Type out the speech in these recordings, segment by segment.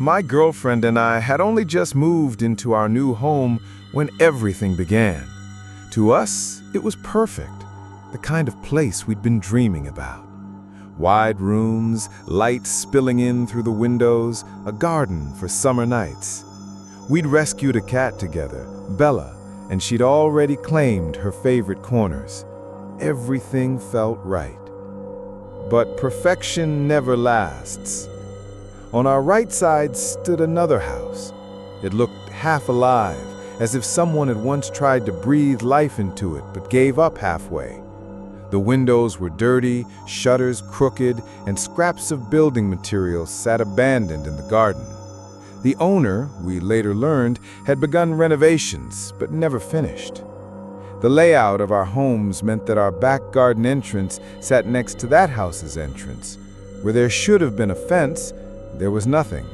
My girlfriend and I had only just moved into our new home when everything began. To us, it was perfect, the kind of place we'd been dreaming about. Wide rooms, light spilling in through the windows, a garden for summer nights. We'd rescued a cat together, Bella, and she'd already claimed her favorite corners. Everything felt right. But perfection never lasts. On our right side stood another house. It looked half alive, as if someone had once tried to breathe life into it but gave up halfway. The windows were dirty, shutters crooked, and scraps of building materials sat abandoned in the garden. The owner, we later learned, had begun renovations but never finished. The layout of our homes meant that our back garden entrance sat next to that house's entrance. Where there should have been a fence, there was nothing.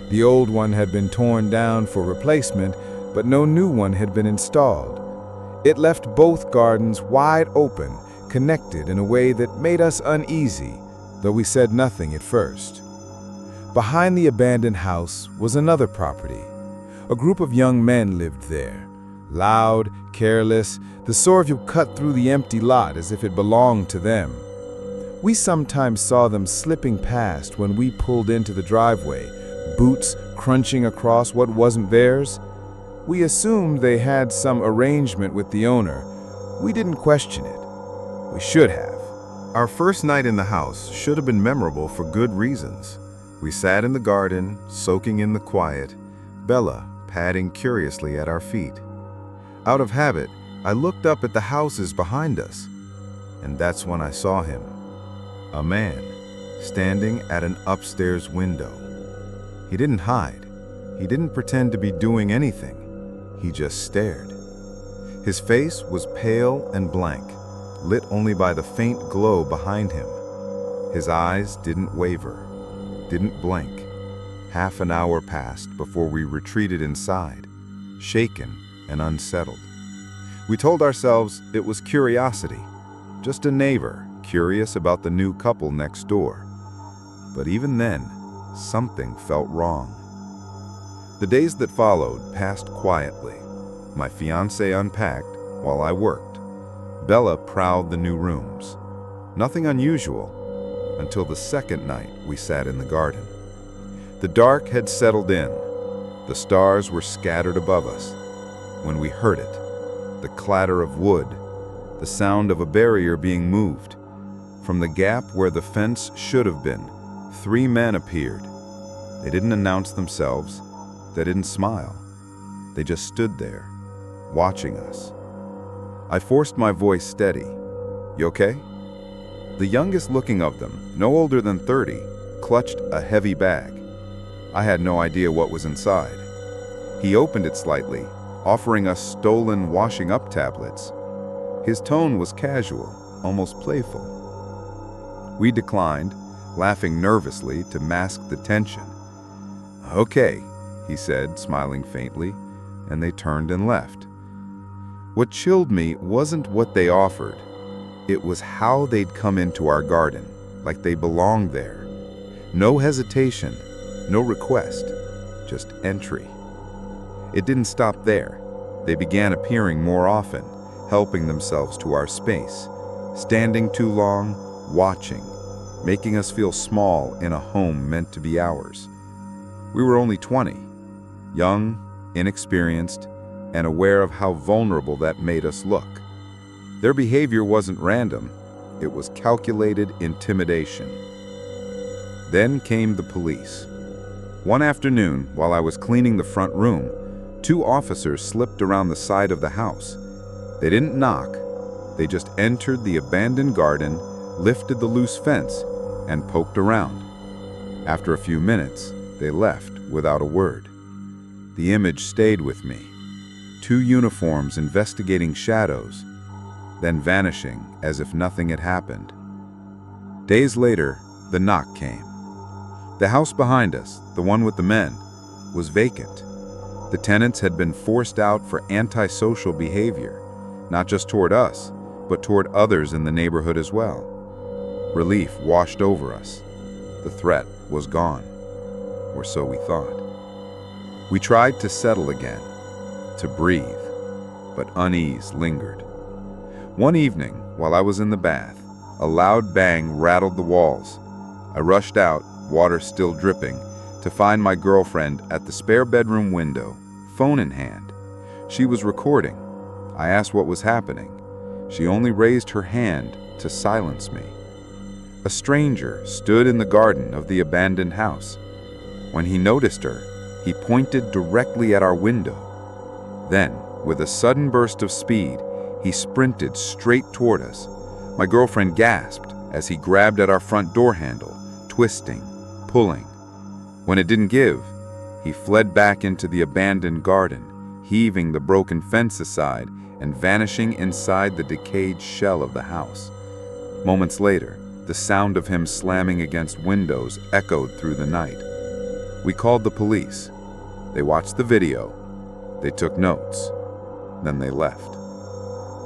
The old one had been torn down for replacement, but no new one had been installed. It left both gardens wide open, connected in a way that made us uneasy, though we said nothing at first. Behind the abandoned house was another property. A group of young men lived there. Loud, careless, the sort who cut through the empty lot as if it belonged to them. We sometimes saw them slipping past when we pulled into the driveway, boots crunching across what wasn't theirs. We assumed they had some arrangement with the owner. We didn't question it. We should have. Our first night in the house should have been memorable for good reasons. We sat in the garden, soaking in the quiet, Bella padding curiously at our feet. Out of habit, I looked up at the houses behind us, and that's when I saw him. A man, standing at an upstairs window. He didn't hide. He didn't pretend to be doing anything. He just stared. His face was pale and blank, lit only by the faint glow behind him. His eyes didn't waver, didn't blink. Half an hour passed before we retreated inside, shaken and unsettled. We told ourselves it was curiosity, just a neighbor curious about the new couple next door. But even then, something felt wrong. The days that followed passed quietly. My fiancé unpacked while I worked. Bella prowled the new rooms. Nothing unusual until the second night we sat in the garden. The dark had settled in. The stars were scattered above us. When we heard it, the clatter of wood, the sound of a barrier being moved. From the gap where the fence should have been, 3 men appeared. They didn't announce themselves. They didn't smile. They just stood there, watching us. I forced my voice steady. "You okay?" The youngest looking of them, no older than 30, clutched a heavy bag. I had no idea what was inside. He opened it slightly, offering us stolen washing up tablets. His tone was casual, almost playful. We declined, laughing nervously to mask the tension. "Okay," he said, smiling faintly, and they turned and left. What chilled me wasn't what they offered. It was how they'd come into our garden, like they belonged there. No hesitation, no request, just entry. It didn't stop there. They began appearing more often, helping themselves to our space, standing too long, watching, making us feel small in a home meant to be ours. We were only 20, young, inexperienced, and aware of how vulnerable that made us look. Their behavior wasn't random, it was calculated intimidation. Then came the police. One afternoon, while I was cleaning the front room, 2 officers slipped around the side of the house. They didn't knock, they just entered the abandoned garden, lifted the loose fence, and poked around. After a few minutes, they left without a word. The image stayed with me. 2 uniforms investigating shadows, then vanishing as if nothing had happened. Days later, the knock came. The house behind us, the one with the men, was vacant. The tenants had been forced out for antisocial behavior, not just toward us, but toward others in the neighborhood as well. Relief washed over us. The threat was gone. or so we thought. We tried to settle again, to breathe, but unease lingered. One evening, while I was in the bath, a loud bang rattled the walls. I rushed out, water still dripping, to find my girlfriend at the spare bedroom window, phone in hand. She was recording. I asked what was happening. She only raised her hand to silence me. A stranger stood in the garden of the abandoned house. When he noticed her, he pointed directly at our window. Then, with a sudden burst of speed, he sprinted straight toward us. My girlfriend gasped as he grabbed at our front door handle, twisting, pulling. When it didn't give, he fled back into the abandoned garden, heaving the broken fence aside and vanishing inside the decayed shell of the house. Moments later, the sound of him slamming against windows echoed through the night. We called the police. They watched the video. They took notes. Then they left.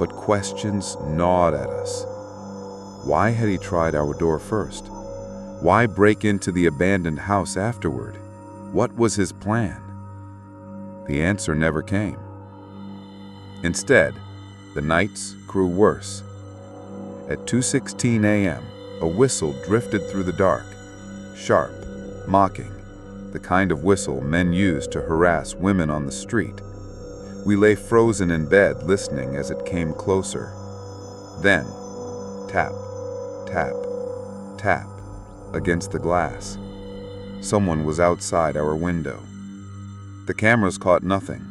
But questions gnawed at us. Why had he tried our door first? Why break into the abandoned house afterward? What was his plan? The answer never came. Instead, the nights grew worse. At 2:16 a.m., a whistle drifted through the dark, sharp, mocking, the kind of whistle men use to harass women on the street. We lay frozen in bed listening as it came closer. Then, tap, tap, tap against the glass. Someone was outside our window. The cameras caught nothing.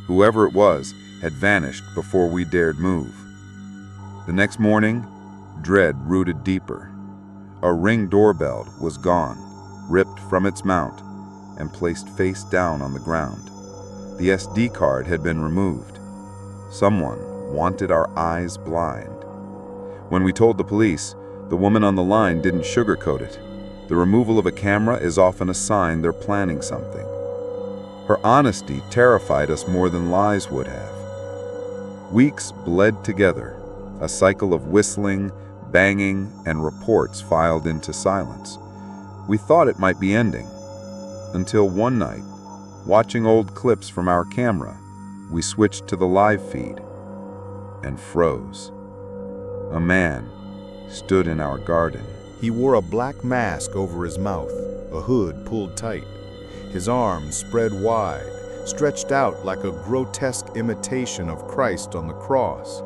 Whoever it was had vanished before we dared move. The next morning, dread rooted deeper. Our Ring doorbell was gone, ripped from its mount, and placed face down on the ground. The SD card had been removed. Someone wanted our eyes blind. When we told the police, the woman on the line didn't sugarcoat it. The removal of a camera is often a sign they're planning something. Her honesty terrified us more than lies would have. Weeks bled together, a cycle of whistling, banging, and reports filed into silence. We thought it might be ending, until one night, watching old clips from our camera, we switched to the live feed and froze. A man stood in our garden. He wore a black mask over his mouth, a hood pulled tight. His arms spread wide, stretched out like a grotesque imitation of Christ on the cross.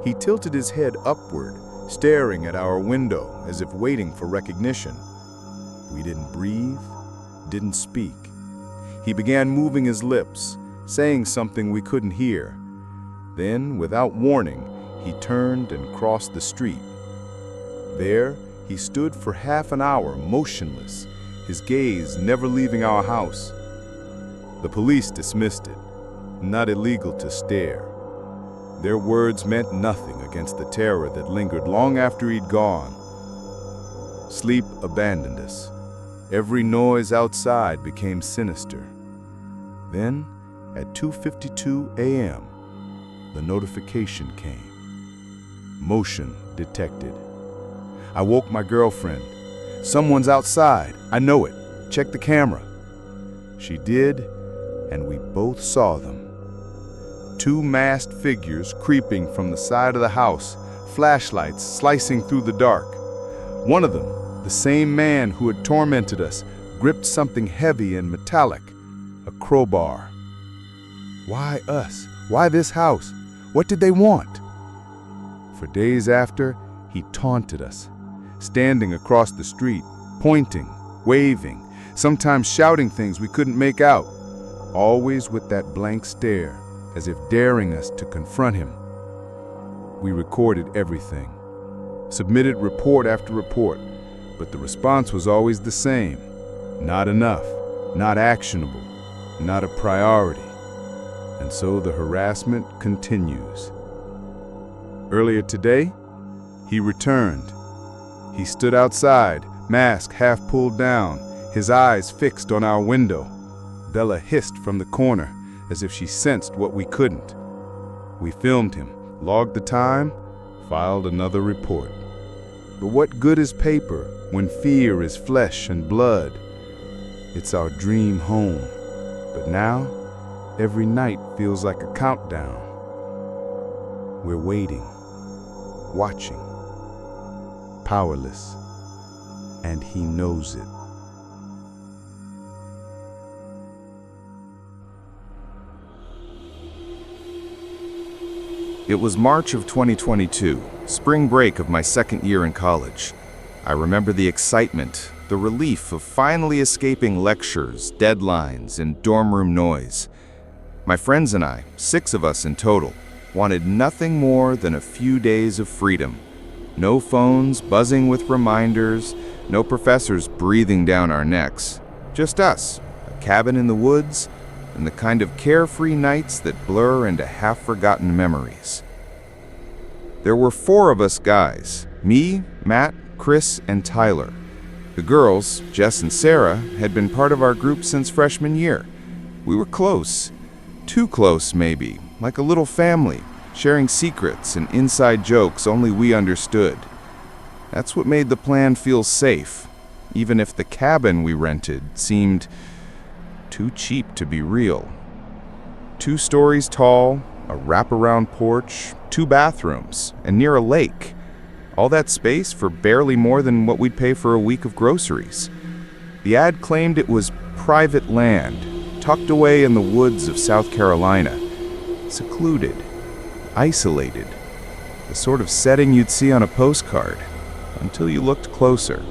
He tilted his head upward, staring at our window as if waiting for recognition. We didn't breathe, didn't speak. He began moving his lips, saying something we couldn't hear. Then, without warning, he turned and crossed the street. There, he stood for half an hour, motionless, his gaze never leaving our house. The police dismissed it. Not illegal to stare. Their words meant nothing against the terror that lingered long after he'd gone. Sleep abandoned us. Every noise outside became sinister. Then, at 2:52 a.m., the notification came. Motion detected. I woke my girlfriend. Someone's outside. I know it. Check the camera. She did, and we both saw them. Two masked figures creeping from the side of the house, flashlights slicing through the dark. One of them, the same man who had tormented us, gripped something heavy and metallic, a crowbar. Why us? Why this house? What did they want? For days after, he taunted us, standing across the street, pointing, waving, sometimes shouting things we couldn't make out, always with that blank stare, as if daring us to confront him. We recorded everything, submitted report after report, but the response was always the same. Not enough, not actionable, not a priority. And so the harassment continues. Earlier today, he returned. He stood outside, mask half pulled down, his eyes fixed on our window. Bella hissed from the corner, as if she sensed what we couldn't. We filmed him, logged the time, filed another report. But what good is paper when fear is flesh and blood? It's our dream home. But now, every night feels like a countdown. We're waiting, watching, powerless, and he knows it. It was March of 2022, spring break of my second year in college. I remember the excitement, the relief of finally escaping lectures, deadlines, and dorm room noise. My friends and I, 6 of us in total, wanted nothing more than a few days of freedom. No phones buzzing with reminders, no professors breathing down our necks. Just us, a cabin in the woods, and the kind of carefree nights that blur into half-forgotten memories. There were 4 of us guys, me, Matt, Chris, and Tyler. The girls, Jess and Sarah, had been part of our group since freshman year. We were close. Too close, maybe, like a little family, sharing secrets and inside jokes only we understood. That's what made the plan feel safe, even if the cabin we rented seemed too cheap to be real. 2 stories tall, a wraparound porch, 2 bathrooms, and near a lake. All that space for barely more than what we'd pay for a week of groceries. The ad claimed it was private land, tucked away in the woods of South Carolina. Secluded, isolated, the sort of setting you'd see on a postcard, until you looked closer.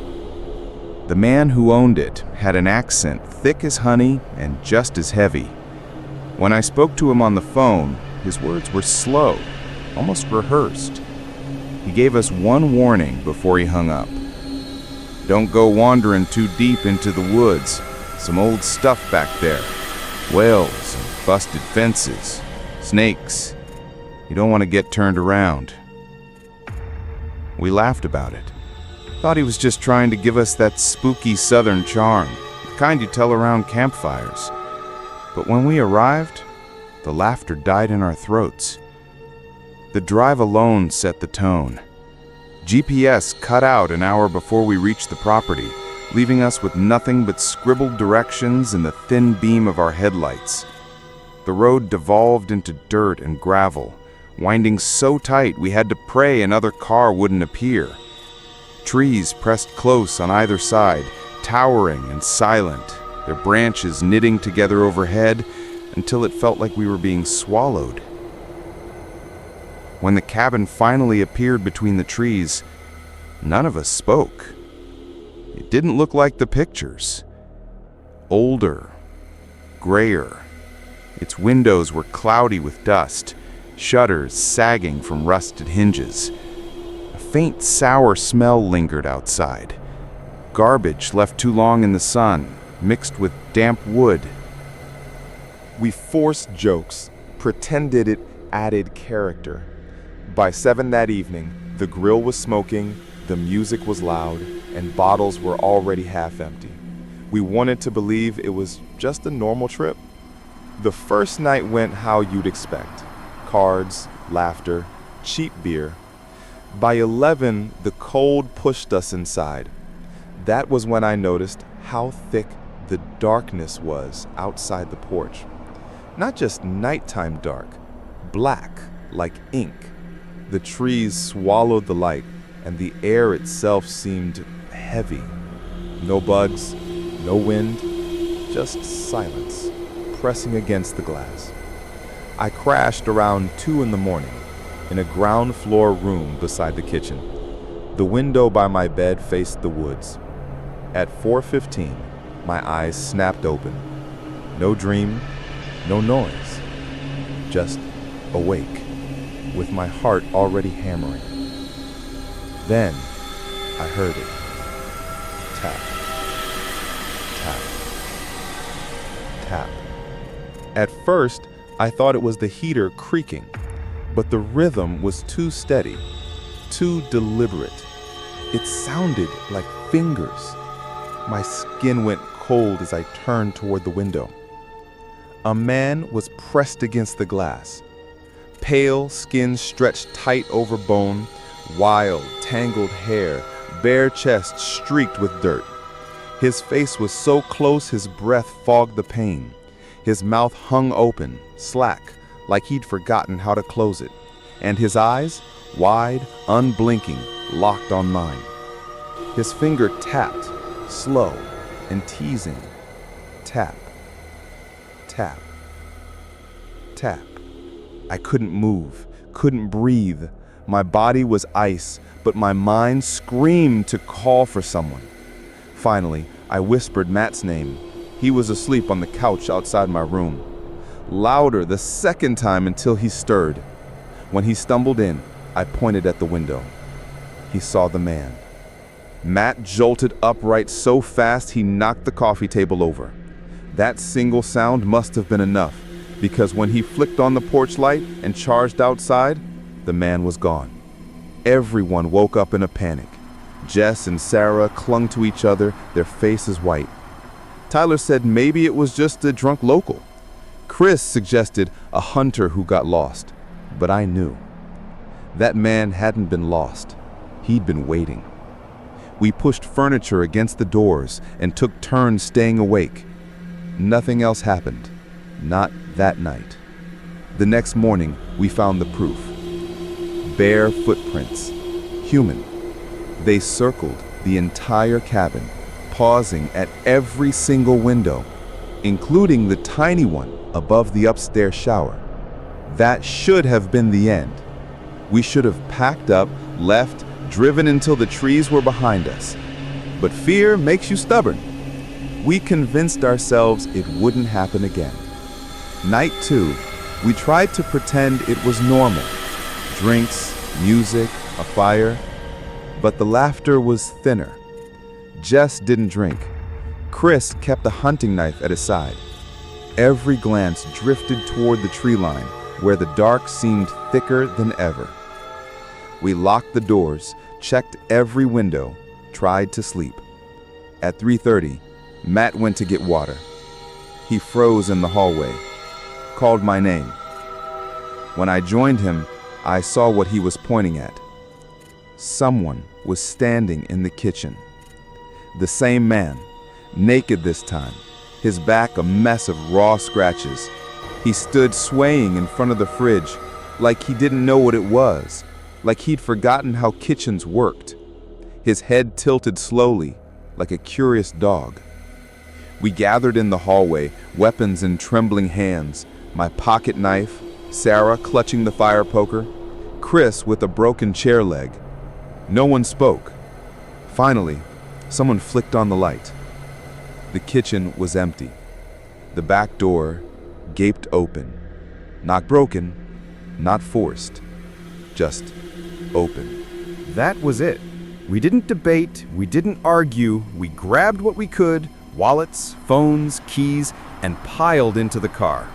The man who owned it had an accent thick as honey and just as heavy. When I spoke to him on the phone, his words were slow, almost rehearsed. He gave us one warning before he hung up. Don't go wandering too deep into the woods. Some old stuff back there. Whales and busted fences. Snakes. You don't want to get turned around. We laughed about it. Thought he was just trying to give us that spooky southern charm, the kind you tell around campfires. But when we arrived, the laughter died in our throats. The drive alone set the tone. GPS cut out an hour before we reached the property, leaving us with nothing but scribbled directions in the thin beam of our headlights. The road devolved into dirt and gravel, winding so tight we had to pray another car wouldn't appear. Trees pressed close on either side, towering and silent, their branches knitting together overhead until it felt like we were being swallowed. When the cabin finally appeared between the trees, none of us spoke. It didn't look like the pictures. Older, grayer. Its windows were cloudy with dust, shutters sagging from rusted hinges. A faint sour smell lingered outside. Garbage left too long in the sun, mixed with damp wood. We forced jokes, pretended it added character. By 7 that evening, the grill was smoking, the music was loud, and bottles were already half empty. We wanted to believe it was just a normal trip. The first night went how you'd expect. Cards, laughter, cheap beer. By 11, the cold pushed us inside. That was when I noticed how thick the darkness was outside the porch. Not just nighttime dark, black like ink. The trees swallowed the light, and the air itself seemed heavy. No bugs, no wind, just silence pressing against the glass. I crashed around 2 in the morning in a ground floor room beside the kitchen. The window by my bed faced the woods. At 4:15, my eyes snapped open. No dream, no noise, just awake, with my heart already hammering. Then I heard it. Tap, tap, tap. At first, I thought it was the heater creaking, but the rhythm was too steady, too deliberate. It sounded like fingers. My skin went cold as I turned toward the window. A man was pressed against the glass. Pale skin stretched tight over bone, wild, tangled hair, bare chest streaked with dirt. His face was so close his breath fogged the pain. His mouth hung open, slack, like he'd forgotten how to close it. And his eyes, wide, unblinking, locked on mine. His finger tapped, slow and teasing. Tap, tap, tap. I couldn't move, couldn't breathe. My body was ice, but my mind screamed to call for someone. Finally, I whispered Matt's name. He was asleep on the couch outside my room. Louder the second time until he stirred. When he stumbled in, I pointed at the window. He saw the man. Matt jolted upright so fast he knocked the coffee table over. That single sound must have been enough, because when he flicked on the porch light and charged outside, the man was gone. Everyone woke up in a panic. Jess and Sarah clung to each other, their faces white. Tyler said maybe it was just a drunk local. Chris suggested a hunter who got lost, but I knew. That man hadn't been lost. He'd been waiting. We pushed furniture against the doors and took turns staying awake. Nothing else happened. Not that night. The next morning, we found the proof. Bare footprints. Human. They circled the entire cabin, pausing at every single window, including the tiny one above the upstairs shower. That should have been the end. We should have packed up, left, driven until the trees were behind us. But fear makes you stubborn. We convinced ourselves it wouldn't happen again. Night 2, we tried to pretend it was normal. Drinks, music, a fire. But the laughter was thinner. Jess didn't drink. Chris kept a hunting knife at his side. Every glance drifted toward the tree line, where the dark seemed thicker than ever. We locked the doors, checked every window, tried to sleep. At 3:30, Matt went to get water. He froze in the hallway, called my name. When I joined him, I saw what he was pointing at. Someone was standing in the kitchen. The same man, naked this time, his back a mess of raw scratches. He stood swaying in front of the fridge, like he didn't know what it was, like he'd forgotten how kitchens worked. His head tilted slowly, like a curious dog. We gathered in the hallway, weapons in trembling hands, my pocket knife, Sarah clutching the fire poker, Chris with a broken chair leg. No one spoke. Finally, someone flicked on the light. The kitchen was empty. The back door gaped open. Not broken, not forced, just open. That was it. We didn't debate, we didn't argue, we grabbed what we could, wallets, phones, keys, and piled into the car.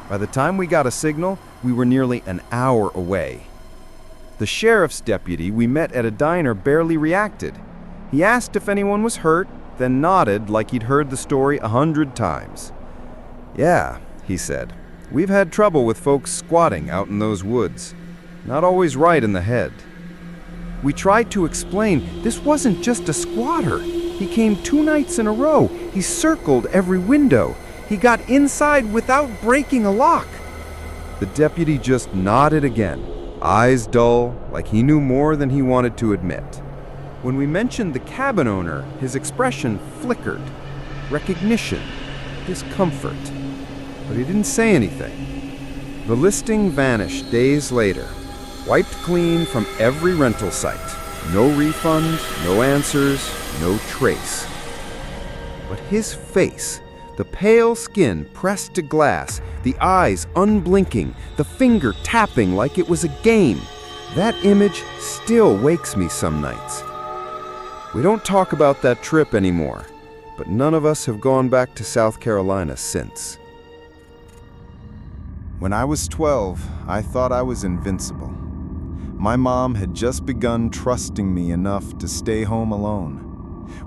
By the time we got a signal, we were nearly an hour away. The sheriff's deputy we met at a diner barely reacted. He asked if anyone was hurt, then nodded like he'd heard the story 100 times. "Yeah," he said, "we've had trouble with folks squatting out in those woods. Not always right in the head." We tried to explain this wasn't just a squatter. He came 2 nights in a row. He circled every window. He got inside without breaking a lock. The deputy just nodded again, eyes dull, like he knew more than he wanted to admit. When we mentioned the cabin owner, his expression flickered. Recognition, discomfort. But he didn't say anything. The listing vanished days later, wiped clean from every rental site. No refund, no answers, no trace. But his face, the pale skin pressed to glass, the eyes unblinking, the finger tapping like it was a game, that image still wakes me some nights. We don't talk about that trip anymore, but none of us have gone back to South Carolina since. When I was 12, I thought I was invincible. My mom had just begun trusting me enough to stay home alone.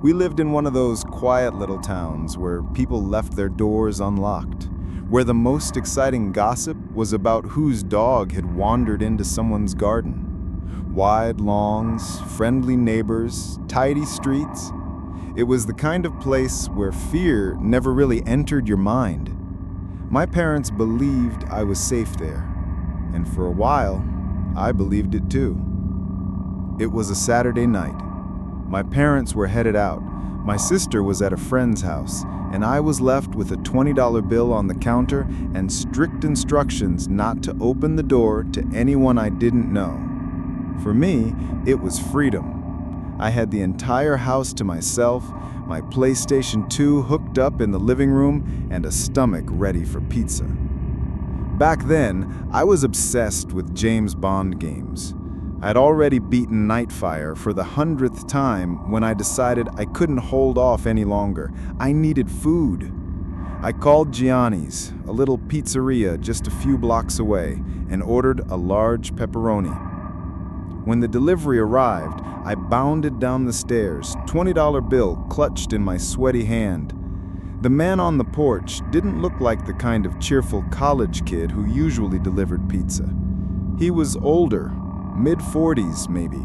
We lived in one of those quiet little towns where people left their doors unlocked, where the most exciting gossip was about whose dog had wandered into someone's garden. Wide lawns, friendly neighbors, tidy streets. It was the kind of place where fear never really entered your mind. My parents believed I was safe there, and for a while, I believed it too. It was a Saturday night. My parents were headed out. My sister was at a friend's house, and I was left with a $20 bill on the counter and strict instructions not to open the door to anyone I didn't know. For me, it was freedom. I had the entire house to myself, my PlayStation 2 hooked up in the living room, and a stomach ready for pizza. Back then, I was obsessed with James Bond games. I'd already beaten Nightfire for the 100th time when I decided I couldn't hold off any longer. I needed food. I called Gianni's, a little pizzeria just a few blocks away, and ordered a large pepperoni. When the delivery arrived, I bounded down the stairs, $20 bill clutched in my sweaty hand. The man on the porch didn't look like the kind of cheerful college kid who usually delivered pizza. He was older, mid-40s maybe,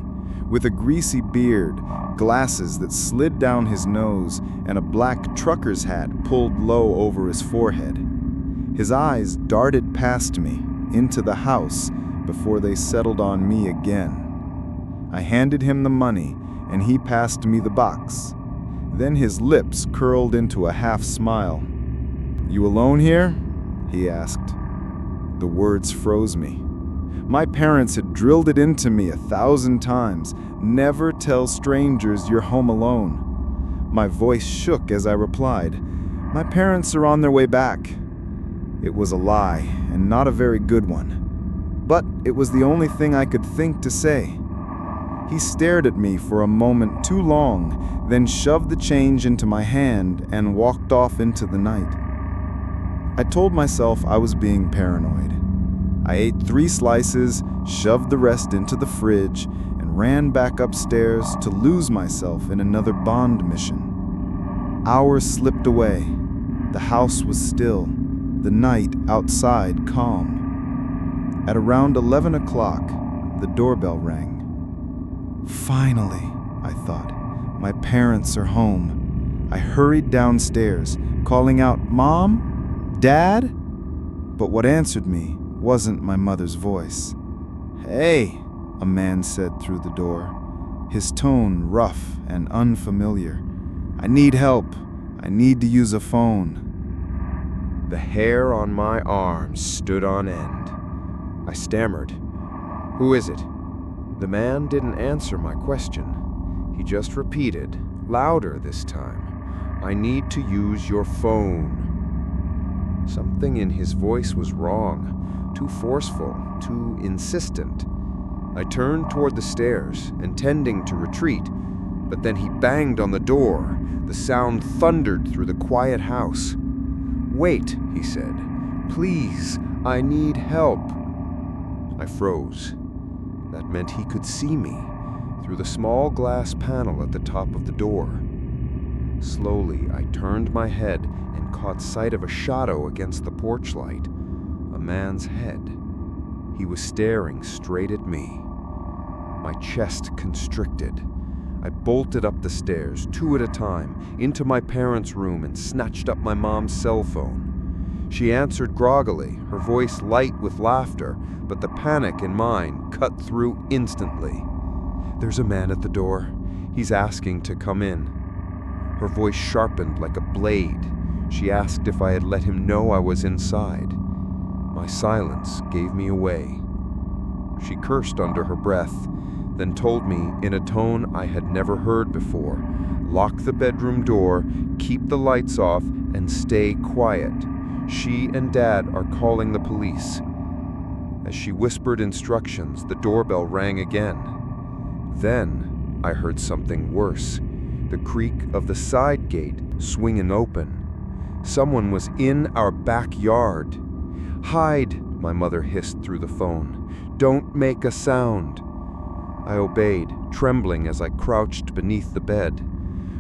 with a greasy beard, glasses that slid down his nose, and a black trucker's hat pulled low over his forehead. His eyes darted past me, into the house, before they settled on me again. I handed him the money, and he passed me the box. Then his lips curled into a half smile. "You alone here?" he asked. The words froze me. My parents had drilled it into me 1,000 times. Never tell strangers you're home alone. My voice shook as I replied, "My parents are on their way back." It was a lie, and not a very good one. But it was the only thing I could think to say. He stared at me for a moment too long, then shoved the change into my hand and walked off into the night. I told myself I was being paranoid. I ate 3 slices, shoved the rest into the fridge, and ran back upstairs to lose myself in another Bond mission. Hours slipped away. The house was still, the night outside calm. At around 11 o'clock, the doorbell rang. Finally, I thought, my parents are home. I hurried downstairs, calling out, "Mom? Dad?" But what answered me wasn't my mother's voice. "Hey," a man said through the door, his tone rough and unfamiliar. "I need help. I need to use a phone." The hair on my arms stood on end. I stammered, "Who is it?" The man didn't answer my question. He just repeated, louder this time, "I need to use your phone." Something in his voice was wrong, too forceful, too insistent. I turned toward the stairs, intending to retreat, but then he banged on the door. The sound thundered through the quiet house. "Wait," he said. "Please, I need help." I froze. That meant he could see me through the small glass panel at the top of the door. Slowly, I turned my head and caught sight of a shadow against the porch light. A man's head. He was staring straight at me. My chest constricted. I bolted up the stairs, 2 at a time, into my parents' room and snatched up my mom's cell phone. She answered groggily, her voice light with laughter, but the panic in mine cut through instantly. "There's a man at the door. He's asking to come in." Her voice sharpened like a blade. She asked if I had let him know I was inside. My silence gave me away. She cursed under her breath, then told me in a tone I had never heard before, "Lock the bedroom door, keep the lights off, and stay quiet. She and Dad are calling the police." As she whispered instructions, the doorbell rang again. Then I heard something worse, the creak of the side gate swinging open. Someone was in our backyard. "Hide," my mother hissed through the phone. "Don't make a sound." I obeyed, trembling as I crouched beneath the bed.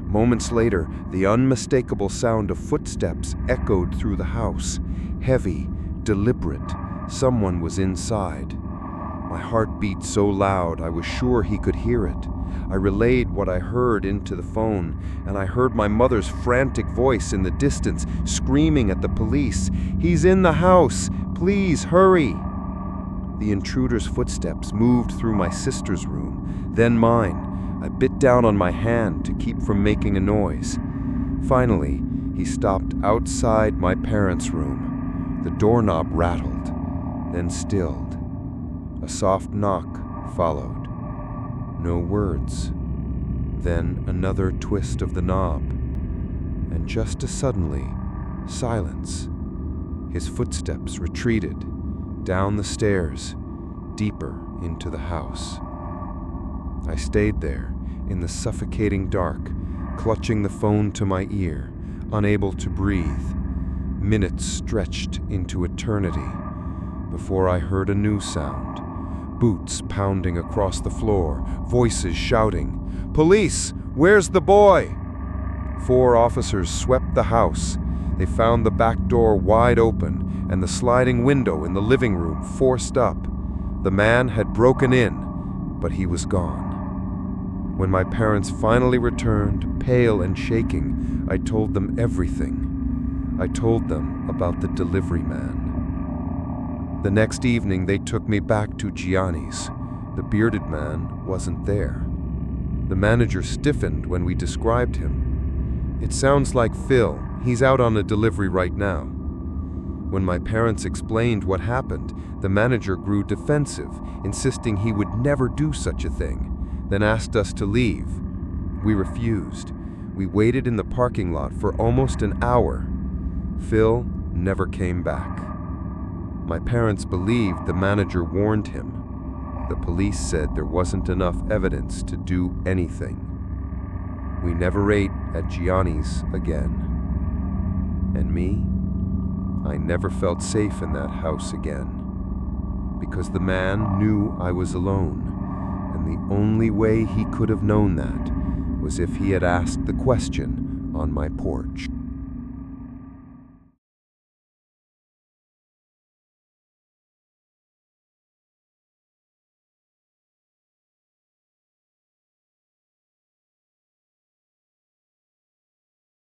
Moments later, the unmistakable sound of footsteps echoed through the house. Heavy, deliberate, someone was inside. My heart beat so loud I was sure he could hear it. I relayed what I heard into the phone, and I heard my mother's frantic voice in the distance, screaming at the police, "He's in the house! Please hurry!" The intruder's footsteps moved through my sister's room, then mine. I bit down on my hand to keep from making a noise. Finally, he stopped outside my parents' room. The doorknob rattled, then stilled. A soft knock followed. No words. Then another twist of the knob. And just as suddenly, silence. His footsteps retreated, down the stairs, deeper into the house. I stayed there, in the suffocating dark, clutching the phone to my ear, unable to breathe. Minutes stretched into eternity before I heard a new sound. Boots pounding across the floor, voices shouting, "Police! Where's the boy?" 4 officers swept the house. They found the back door wide open and the sliding window in the living room forced up. The man had broken in, but he was gone. When my parents finally returned, pale and shaking, I told them everything. I told them about the delivery man. The next evening, they took me back to Gianni's. The bearded man wasn't there. The manager stiffened when we described him. "It sounds like Phil. He's out on a delivery right now." When my parents explained what happened, the manager grew defensive, insisting he would never do such a thing, then asked us to leave. We refused. We waited in the parking lot for almost an hour. Phil never came back. My parents believed the manager warned him. The police said there wasn't enough evidence to do anything. We never ate at Gianni's again. And me? I never felt safe in that house again. Because the man knew I was alone, and the only way he could have known that was if he had asked the question on my porch.